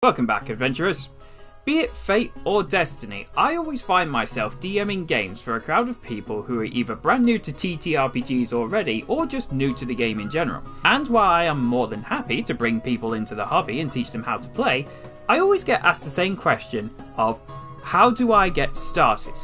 Welcome back, adventurers. Be it fate or destiny, I always find myself DMing games for a crowd of people who are either brand new to TTRPGs already or just new to the game in general. And while I am more than happy to bring people into the hobby and teach them how to play, I always get asked the same question of, how do I get started?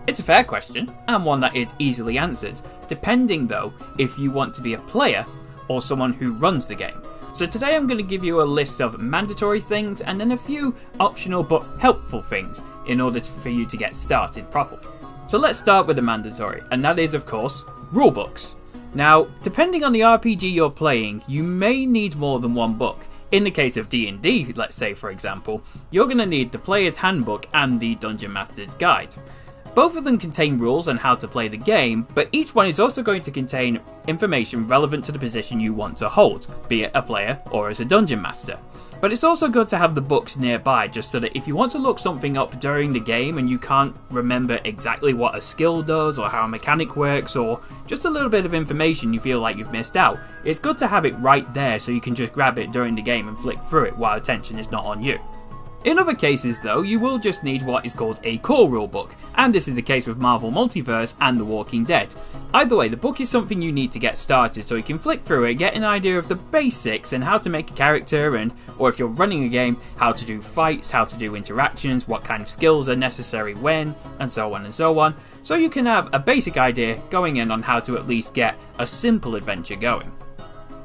It's a fair question, and one that is easily answered, depending though if you want to be a player or someone who runs the game. So today I'm going to give you a list of mandatory things and then a few optional but helpful things in order for you to get started properly. So let's start with the mandatory, and that is of course rulebooks. Now, depending on the RPG you're playing, you may need more than one book. In the case of D&D, let's say for example, you're going to need the Player's Handbook and the Dungeon Master's Guide. Both of them contain rules on how to play the game, but each one is also going to contain information relevant to the position you want to hold, be it a player or as a dungeon master. But it's also good to have the books nearby, just so that if you want to look something up during the game and you can't remember exactly what a skill does or how a mechanic works, or just a little bit of information you feel like you've missed out, it's good to have it right there so you can just grab it during the game and flick through it while attention is not on you. In other cases though, you will just need what is called a core rulebook, and this is the case with Marvel Multiverse and The Walking Dead. Either way, the book is something you need to get started so you can flick through it, get an idea of the basics and how to make a character, and, or if you're running a game, how to do fights, how to do interactions, what kind of skills are necessary when, and so on, so you can have a basic idea going in on how to at least get a simple adventure going.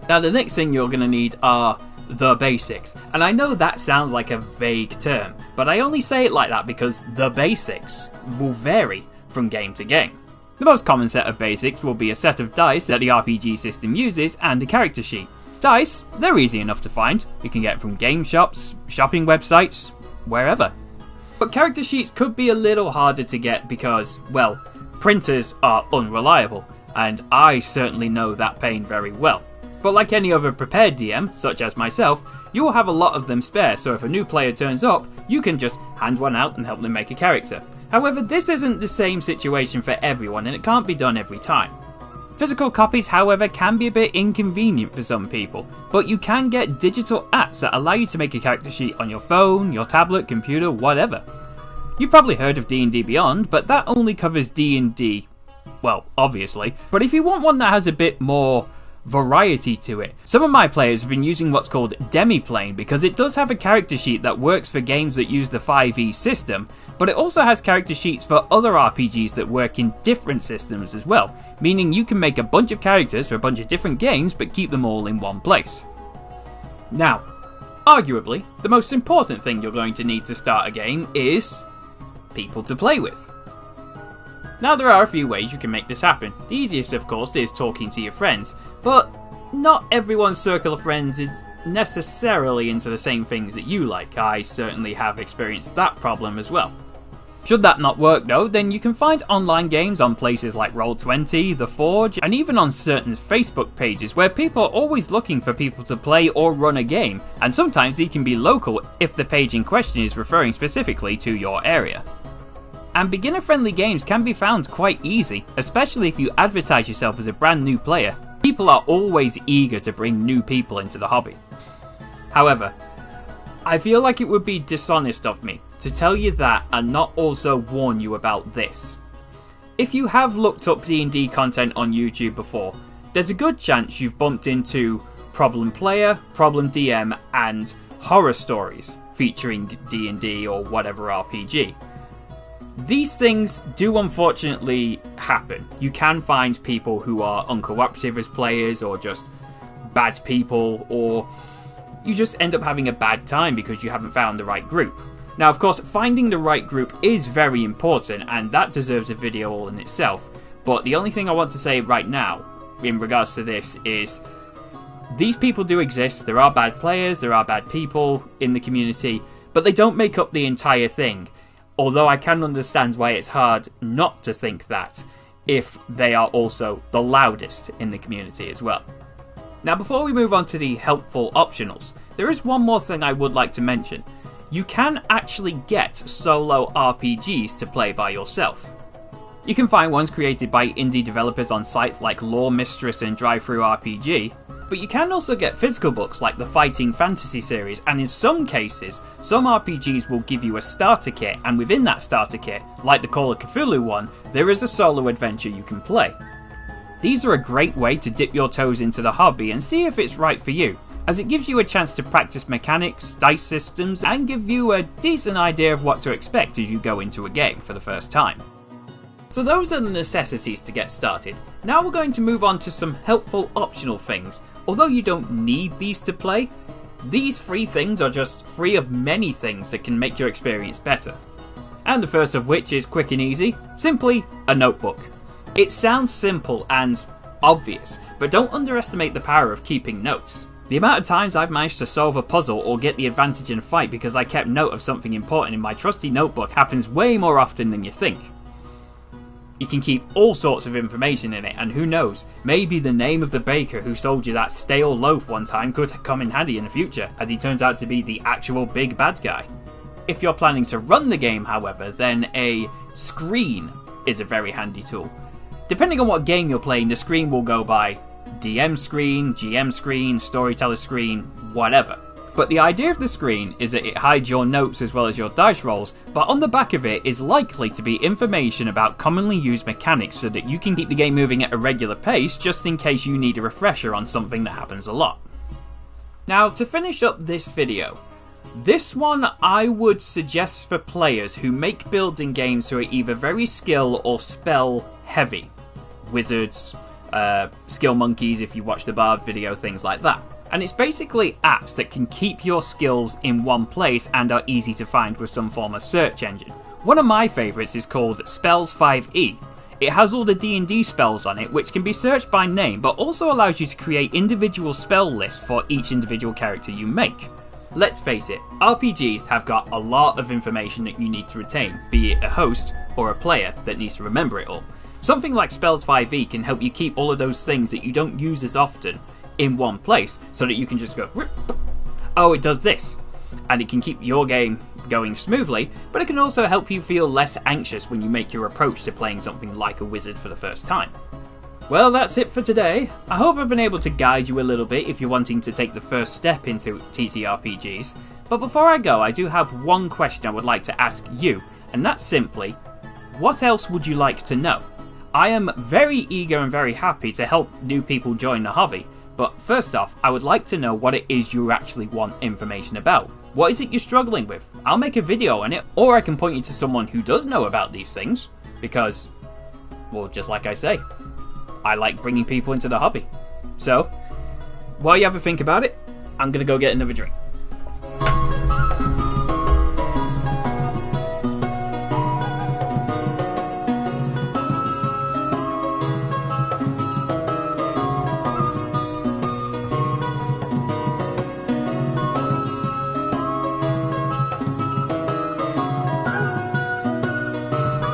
Now the next thing you're going to need are the basics, and I know that sounds like a vague term, but I only say it like that because the basics will vary from game to game. The most common set of basics will be a set of dice that the RPG system uses and a character sheet. Dice, they're easy enough to find, you can get from game shops, shopping websites, wherever. But character sheets could be a little harder to get because, well, printers are unreliable, and I certainly know that pain very well. But like any other prepared DM, such as myself, you will have a lot of them spare, so if a new player turns up, you can just hand one out and help them make a character. However, this isn't the same situation for everyone, and it can't be done every time. Physical copies, however, can be a bit inconvenient for some people, but you can get digital apps that allow you to make a character sheet on your phone, your tablet, computer, whatever. You've probably heard of D&D Beyond, but that only covers D&D, well, obviously, but if you want one that has a bit more variety to it. Some of my players have been using what's called Demiplane because it does have a character sheet that works for games that use the 5e system, but it also has character sheets for other RPGs that work in different systems as well, meaning you can make a bunch of characters for a bunch of different games but keep them all in one place. Now, arguably, the most important thing you're going to need to start a game is people to play with. Now there are a few ways you can make this happen. The easiest of course is talking to your friends, but not everyone's circle of friends is necessarily into the same things that you like. I certainly have experienced that problem as well. Should that not work though, then you can find online games on places like Roll20, The Forge, and even on certain Facebook pages where people are always looking for people to play or run a game, and sometimes they can be local if the page in question is referring specifically to your area. And beginner-friendly games can be found quite easy, especially if you advertise yourself as a brand new player. People are always eager to bring new people into the hobby. However, I feel like it would be dishonest of me to tell you that and not also warn you about this. If you have looked up D&D content on YouTube before, there's a good chance you've bumped into Problem Player, Problem DM, and horror stories featuring D&D or whatever RPG. These things do unfortunately happen. You can find people who are uncooperative as players, or just bad people, or you just end up having a bad time because you haven't found the right group. Now of course, finding the right group is very important, and that deserves a video all in itself, but the only thing I want to say right now in regards to this is these people do exist. There are bad players, there are bad people in the community, but they don't make up the entire thing. Although I can understand why it's hard not to think that, if they are also the loudest in the community as well. Now before we move on to the helpful optionals, there is one more thing I would like to mention. You can actually get solo RPGs to play by yourself. You can find ones created by indie developers on sites like Lore Mistress and DriveThru RPG, But you can also get physical books like the Fighting Fantasy series, and in some cases, some RPGs will give you a starter kit, and within that starter kit, like the Call of Cthulhu one, there is a solo adventure you can play. These are a great way to dip your toes into the hobby and see if it's right for you, as it gives you a chance to practice mechanics, dice systems, and give you a decent idea of what to expect as you go into a game for the first time. So those are the necessities to get started. Now we're going to move on to some helpful optional things. Although you don't need these to play, these 3 things are just 3 of many things that can make your experience better. And the first of which is quick and easy, simply a notebook. It sounds simple and obvious, but don't underestimate the power of keeping notes. The amount of times I've managed to solve a puzzle or get the advantage in a fight because I kept note of something important in my trusty notebook happens way more often than you think. You can keep all sorts of information in it, and who knows, maybe the name of the baker who sold you that stale loaf one time could come in handy in the future, as he turns out to be the actual big bad guy. If you're planning to run the game, however, then a screen is a very handy tool. Depending on what game you're playing, the screen will go by DM screen, GM screen, storyteller screen, whatever. But the idea of the screen is that it hides your notes as well as your dice rolls, but on the back of it is likely to be information about commonly used mechanics so that you can keep the game moving at a regular pace just in case you need a refresher on something that happens a lot. Now, to finish up this video, this one I would suggest for players who make builds in games who are either very skill or spell heavy. Wizards, skill monkeys if you watch the Bard video, things like that. And it's basically apps that can keep your skills in one place and are easy to find with some form of search engine. One of my favourites is called Spells 5e. It has all the D&D spells on it, which can be searched by name, but also allows you to create individual spell lists for each individual character you make. Let's face it, RPGs have got a lot of information that you need to retain, be it a host or a player that needs to remember it all. Something like Spells 5e can help you keep all of those things that you don't use as often in one place, so that you can just go, oh, it does this, and it can keep your game going smoothly, but it can also help you feel less anxious when you make your approach to playing something like a wizard for the first time. Well, that's it for today. I hope I've been able to guide you a little bit if you're wanting to take the first step into TTRPGs, but before I go, I do have one question I would like to ask you, and that's simply, what else would you like to know? I am very eager and very happy to help new people join the hobby, but first off, I would like to know what it is you actually want information about. What is it you're struggling with? I'll make a video on it, or I can point you to someone who does know about these things, because, well, just like I say, I like bringing people into the hobby. So, while you have a think about it, I'm going to go get another drink.